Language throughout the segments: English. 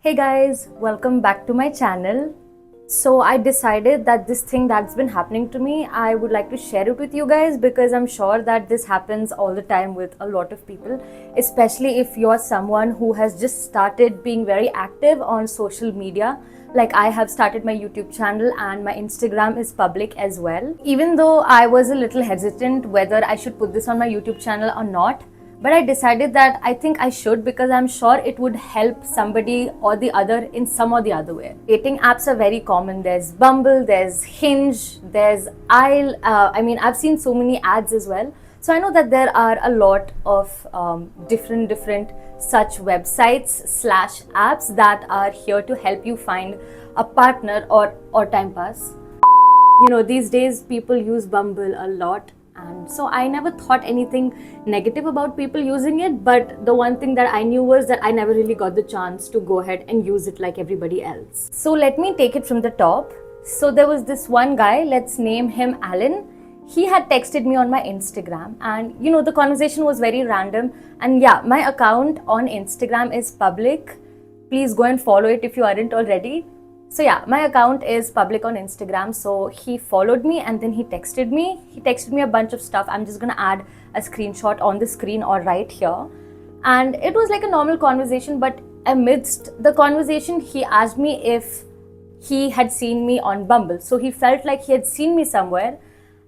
Hey guys, welcome back to my channel. So I decided that this thing that's been happening to me, I would like to share it with you guys because I'm sure that this happens all the time with a lot of people, especially if you're someone who has just started being very active on social media. Like I have started my YouTube channel and my Instagram is public as well. Even though I was a little hesitant whether I should put this on my YouTube channel or not, but I decided that I think I should because I'm sure it would help somebody or the other in some or the other way. Dating apps are very common. There's Bumble, there's Hinge, there's Isle. I've seen so many ads as well. So I know that there are a lot of different such websites slash apps that are here to help you find a partner or time pass. You know, these days people use Bumble a lot. And so I never thought anything negative about people using it, but the one thing that I knew was that I never really got the chance to go ahead and use it like everybody else. So let me take it from the top. So there was this one guy, let's name him Alan. He had texted me on my Instagram and the conversation was very random. And yeah, my account on Instagram is public. Please go and follow it if you aren't already. So yeah, my account is public on Instagram. So he followed me and then he texted me. He texted me a bunch of stuff. I'm just gonna add a screenshot on the screen or right here. And it was like a normal conversation, but amidst the conversation, he asked me if he had seen me on Bumble. So he felt like he had seen me somewhere.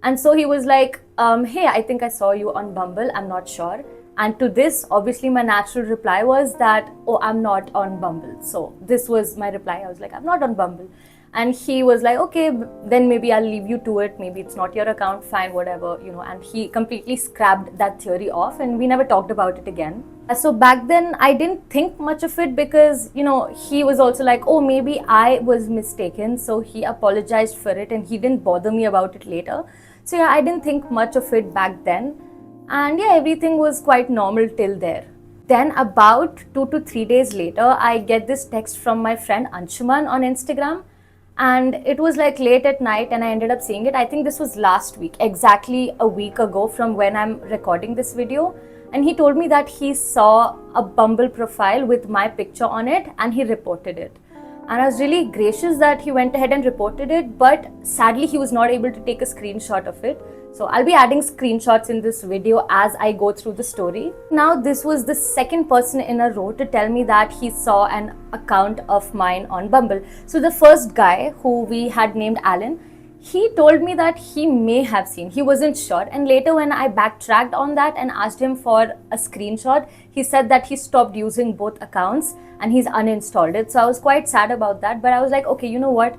And so he was like, hey, I think I saw you on Bumble. I'm not sure. And to this, obviously, my natural reply was that, oh, I'm not on Bumble. So this was my reply. I was like, I'm not on Bumble. And he was like, okay, then maybe I'll leave you to it. Maybe it's not your account, fine, whatever, And he completely scrapped that theory off and we never talked about it again. So back then, I didn't think much of it because, he was also like, oh, maybe I was mistaken. So he apologized for it and he didn't bother me about it later. So yeah, I didn't think much of it back then. And yeah, everything was quite normal till there. Then about 2 to 3 days later, I get this text from my friend Anshuman on Instagram. And it was like late at night and I ended up seeing it. I think this was last week, exactly a week ago from when I'm recording this video. And he told me that he saw a Bumble profile with my picture on it and he reported it. And I was really gracious that he went ahead and reported it, but sadly he was not able to take a screenshot of it. So I'll be adding screenshots in this video as I go through the story. Now this was the second person in a row to tell me that he saw an account of mine on Bumble. So the first guy who we had named Alan, he told me that he may have seen, he wasn't sure. And later when I backtracked on that and asked him for a screenshot, he said that he stopped using both accounts and he's uninstalled it. So I was quite sad about that, but I was like, okay, you know what?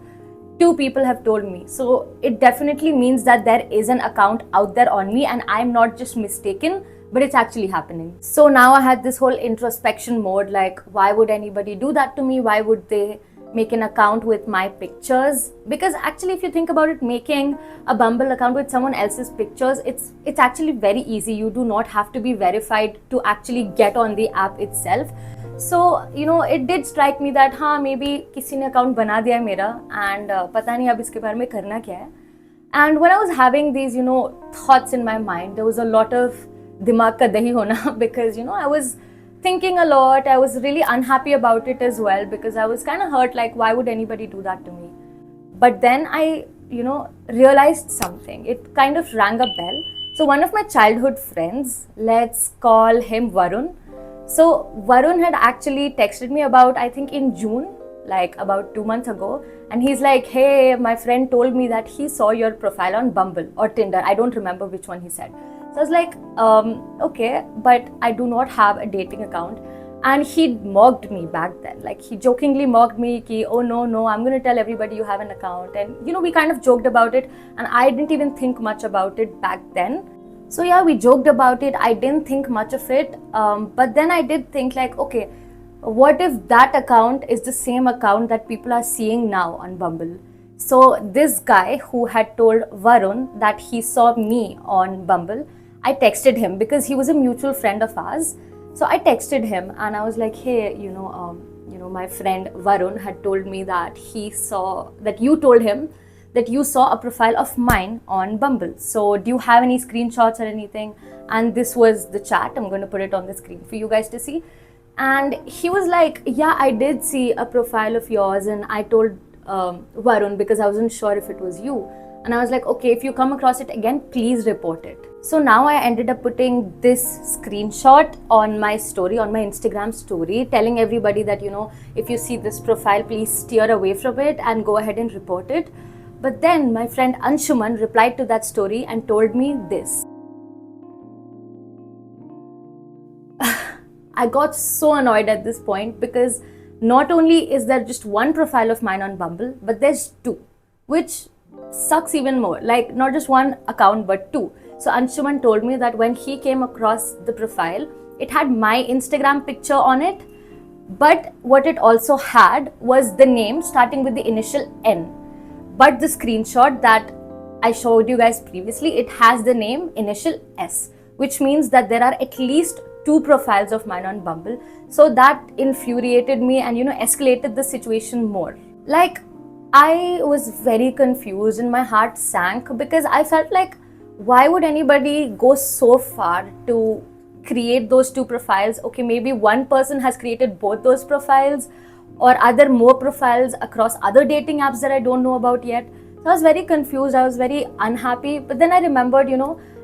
2 people have told me. So it definitely means that there is an account out there on me and I'm not just mistaken, but it's actually happening. So now I had this whole introspection mode, like why would anybody do that to me? Why would they make an account with my pictures? Because actually if you think about it, making a Bumble account with someone else's pictures, it's actually very easy. You do not have to be verified to actually get on the app itself. So it did strike me that maybe किसी ने account बना दिया है मेरा and पता नहीं अब इसके बारे में करना क्या है. And when I was having these thoughts in my mind, there was a lot of दिमाग का दही होना because I was thinking a lot. I was really unhappy about it as well because I was kind of hurt, like why would anybody do that to me? But then I realized something. It kind of rang a bell. So one of my childhood friends, let's call him Varun. So Varun had actually texted me about, I think in June, like about 2 months ago. And he's like, hey, my friend told me that he saw your profile on Bumble or Tinder. I don't remember which one he said. So I was like, okay, but I do not have a dating account. And he mocked me back then. Like he jokingly mocked me, ki, oh no, I'm going to tell everybody you have an account. And we kind of joked about it. And I didn't even think much about it back then. So yeah, we joked about it. I didn't think much of it. But then I did think like, okay, what if that account is the same account that people are seeing now on Bumble? So this guy who had told Varun that he saw me on Bumble, I texted him because he was a mutual friend of ours. So I texted him and I was like, hey, my friend Varun had told me that you told him that you saw a profile of mine on Bumble. So do you have any screenshots or anything? And this was the chat. I'm going to put it on the screen for you guys to see. And he was like, yeah, I did see a profile of yours, and I told Varun because I wasn't sure if it was you. And I was like, okay, if you come across it again, please report it. So now I ended up putting this screenshot on my story, on my Instagram story, telling everybody that, if you see this profile, please steer away from it and go ahead and report it. But then my friend Anshuman replied to that story and told me this. I got so annoyed at this point because not only is there just one profile of mine on Bumble, but there's two, which sucks even more. Like, not just one account, but two. So Anshuman told me that when he came across the profile, it had my Instagram picture on it, but what it also had was the name starting with the initial N. But the screenshot that I showed you guys previously, it has the name initial S, which means that there are at least two profiles of mine on Bumble. So that infuriated me and escalated the situation more. Like, I was very confused and my heart sank because I felt like, why would anybody go so far to create those two profiles? Okay, maybe one person has created both those profiles, or are there more profiles across other dating apps that I don't know about yet? So I was very confused, I was very unhappy. But then I remembered,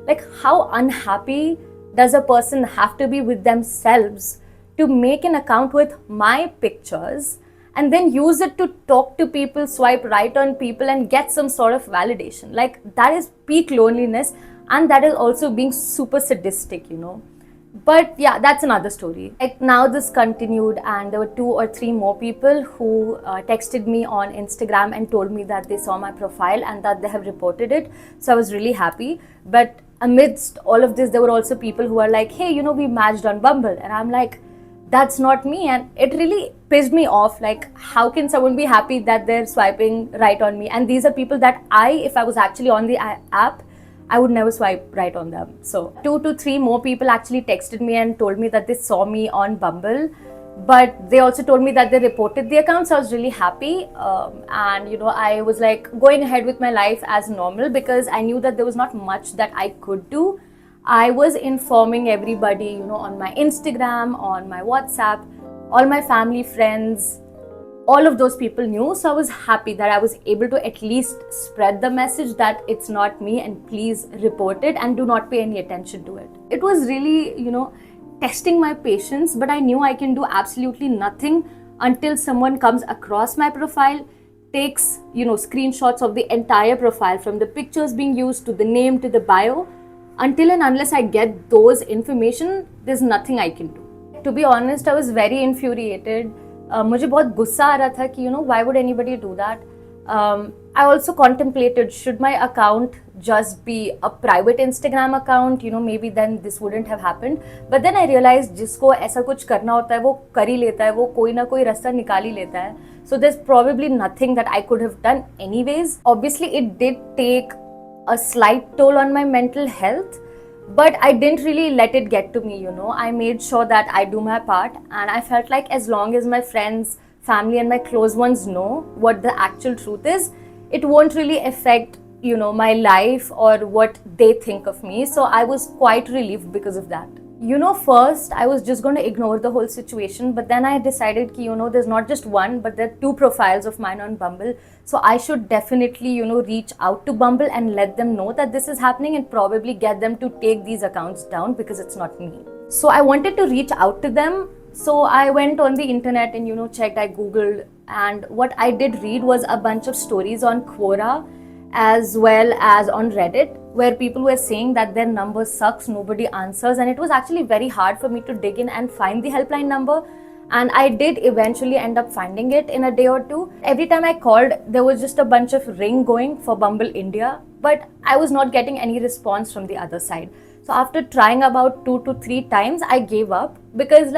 like, how unhappy does a person have to be with themselves to make an account with my pictures and then use it to talk to people, swipe right on people and get some sort of validation? Like, that is peak loneliness, and that is also being super sadistic, But yeah, that's another story. Like, now this continued, and there were 2 or 3 more people who texted me on Instagram and told me that they saw my profile and that they have reported it. So I was really happy. But amidst all of this, there were also people who were like, hey, we matched on Bumble. And I'm like, that's not me. And it really pissed me off. Like, how can someone be happy that they're swiping right on me? And these are people that if I was actually on the app, I would never swipe right on them. So 2 to 3 more people actually texted me and told me that they saw me on Bumble. But they also told me that they reported the account, so I was really happy. And I was like going ahead with my life as normal because I knew that there was not much that I could do. I was informing everybody, on my Instagram, on my WhatsApp, all my family, friends, all of those people knew. So I was happy that I was able to at least spread the message that it's not me and please report it and do not pay any attention to it. It was really, testing my patience, but I knew I can do absolutely nothing until someone comes across my profile, takes, screenshots of the entire profile from the pictures being used to the name to the bio. Until and unless I get those information, there's nothing I can do. To be honest, I was very infuriated. मुझे बहुत गुस्सा आ रहा था कि why would anybody do that? I also contemplated, should my account just be a private Instagram account? Maybe then this wouldn't have happened. But then I realized जिसको ऐसा कुछ करना होता है वो कर ही लेता है, वो कोई ना कोई रास्ता निकाल ही लेता है. So there's probably nothing that I could have done anyways. Obviously, it did take a slight toll on my mental health, but I didn't really let it get to me, I made sure that I do my part, and I felt like as long as my friends, family and my close ones know what the actual truth is, it won't really affect, my life or what they think of me. So I was quite relieved because of that. First I was just going to ignore the whole situation, but then I decided that, there's not just one, but there are 2 profiles of mine on Bumble. So I should definitely, reach out to Bumble and let them know that this is happening and probably get them to take these accounts down because it's not me. So I wanted to reach out to them. So I went on the internet and, checked, I Googled, and what I did read was a bunch of stories on Quora as well as on Reddit, where people were saying that their number sucks, nobody answers, and it was actually very hard for me to dig in and find the helpline number. And I did eventually end up finding it in a day or two. Every time I called, there was just a bunch of ring going for Bumble India, but I was not getting any response from the other side. So after trying about 2 to 3 times, I gave up because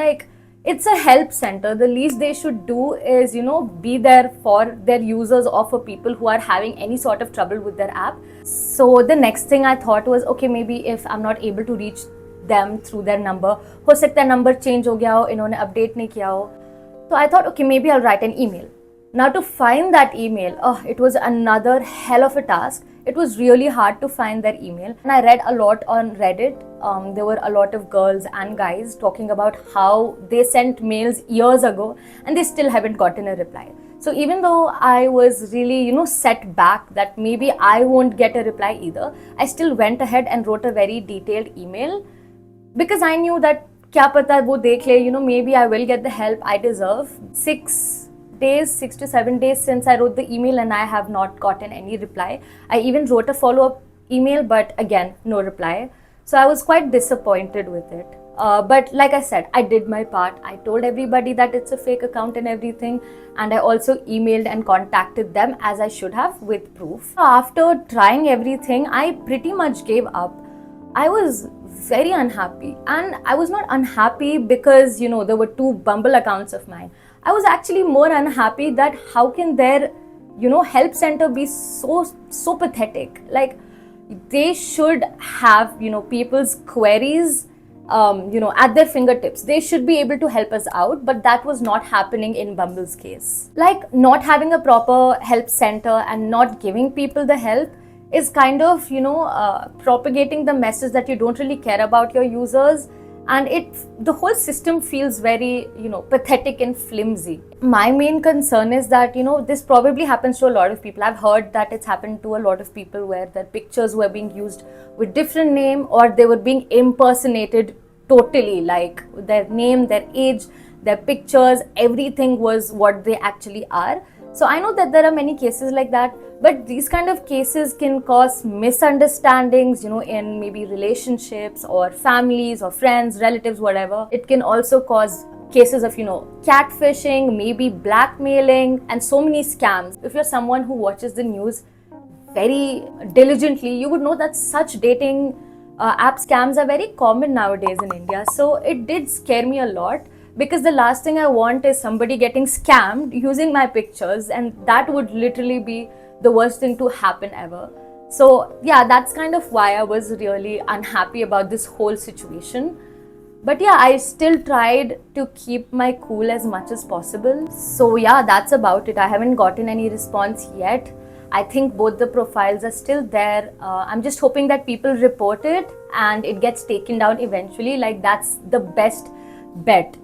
it's a help center. The least they should do is, be there for their users or for people who are having any sort of trouble with their app. So the next thing I thought was, okay, maybe if I'm not able to reach them through their number, हो सकता है number change हो गया हो, इन्होंने update नहीं किया हो. So I thought, okay, maybe I'll write an email. Now to find that email, it was another hell of a task. It was really hard to find their email. And I read a lot on Reddit. There were a lot of girls and guys talking about how they sent mails years ago and they still haven't gotten a reply. So even though I was really, set back that maybe I won't get a reply either, I still went ahead and wrote a very detailed email because I knew that kya pata wo dekh le, maybe I will get the help I deserve. 6 to 7 days since I wrote the email and I have not gotten any reply. I even wrote a follow-up email, but again, no reply. So I was quite disappointed with it. But like I said, I did my part. I told everybody that it's a fake account and everything. And I also emailed and contacted them as I should have with proof. After trying everything, I pretty much gave up. I was very unhappy. And I was not unhappy because, there were 2 Bumble accounts of mine. I was actually more unhappy that how can their, help center be so pathetic. Like, they should have, people's queries, at their fingertips. They should be able to help us out, but that was not happening in Bumble's case. Like, not having a proper help center and not giving people the help is kind of, propagating the message that you don't really care about your users. And the whole system feels very, pathetic and flimsy. My main concern is that, this probably happens to a lot of people. I've heard that it's happened to a lot of people where their pictures were being used with different name or they were being impersonated totally, like their name, their age, their pictures, everything was what they actually are. So I know that there are many cases like that, but these kind of cases can cause misunderstandings, in maybe relationships or families or friends, relatives, whatever. It can also cause cases of, catfishing, maybe blackmailing, and so many scams. If you're someone who watches the news very diligently, you would know that such dating app scams are very common nowadays in India. So it did scare me a lot. Because the last thing I want is somebody getting scammed using my pictures, and that would literally be the worst thing to happen ever. So yeah, that's kind of why I was really unhappy about this whole situation. But yeah, I still tried to keep my cool as much as possible. So yeah, that's about it. I haven't gotten any response yet. I think both the profiles are still there. I'm just hoping that people report it and it gets taken down eventually. Like, that's the best bet.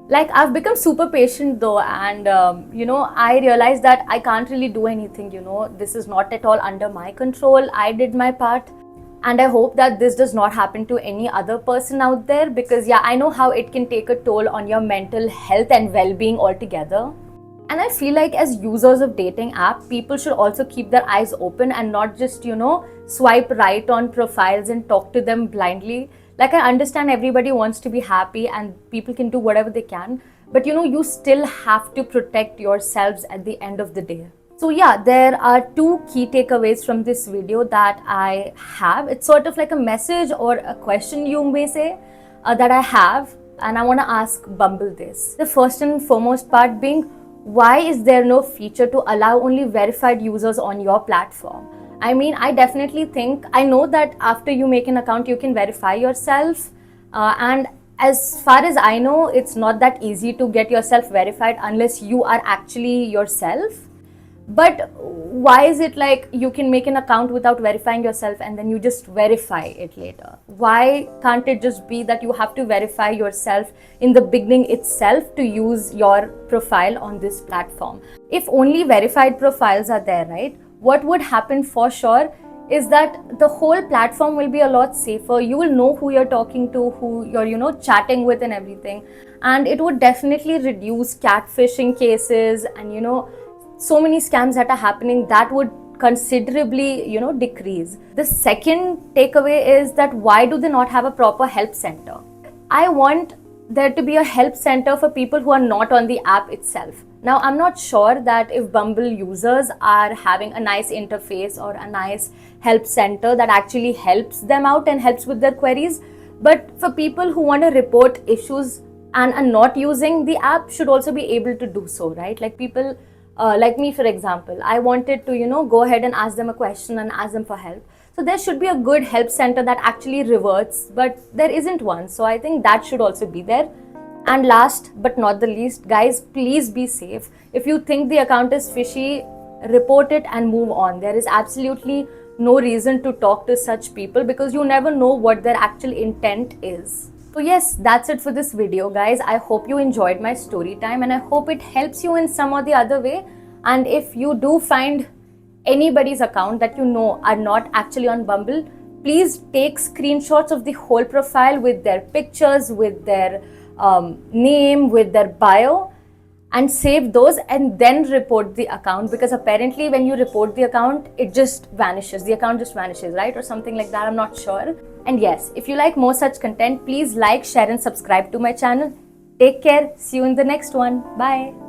Like, I've become super patient though, and I realized that I can't really do anything. This is not at all under my control. I did my part, and I hope that this does not happen to any other person out there, because yeah, I know how it can take a toll on your mental health and well-being altogether. And I feel like as users of dating app, people should also keep their eyes open and not just, swipe right on profiles and talk to them blindly. Like, I understand everybody wants to be happy and people can do whatever they can, but you still have to protect yourselves at the end of the day. So yeah, there are 2 key takeaways from this video that I have. It's sort of like a message or a question, you may say, that I have, and I want to ask Bumble this. The first and foremost part being, why is there no feature to allow only verified users on your platform? I mean, I definitely think, I know that after you make an account, you can verify yourself. And as far as I know, it's not that easy to get yourself verified unless you are actually yourself. But why is it like you can make an account without verifying yourself and then you just verify it later? Why can't it just be that you have to verify yourself in the beginning itself to use your profile on this platform? If only verified profiles are there, right? What would happen for sure is that the whole platform will be a lot safer. You will know who you're talking to, who you're, chatting with and everything. And it would definitely reduce catfishing cases and, so many scams that are happening, that would considerably, decrease. The second takeaway is that why do they not have a proper help center? I want there to be a help center for people who are not on the app itself. Now, I'm not sure that if Bumble users are having a nice interface or a nice help center that actually helps them out and helps with their queries, but for people who want to report issues and are not using the app should also be able to do so, right? Like people like me, for example, I wanted to, go ahead and ask them a question and ask them for help. So there should be a good help center that actually reverts, but there isn't one. So I think that should also be there. And last but not the least, guys, please be safe. If you think the account is fishy, report it and move on. There is absolutely no reason to talk to such people because you never know what their actual intent is. So yes, that's it for this video, guys. I hope you enjoyed my story time and I hope it helps you in some or the other way. And if you do find anybody's account that you know are not actually on Bumble, please take screenshots of the whole profile with their pictures, with their name, with their bio, and save those and then report the account, because apparently when you report the account, it just vanishes. The account just vanishes, right? Or something like that. I'm not sure. And yes, if you like more such content, please like, share and subscribe to my channel. Take care. See you in the next one. Bye.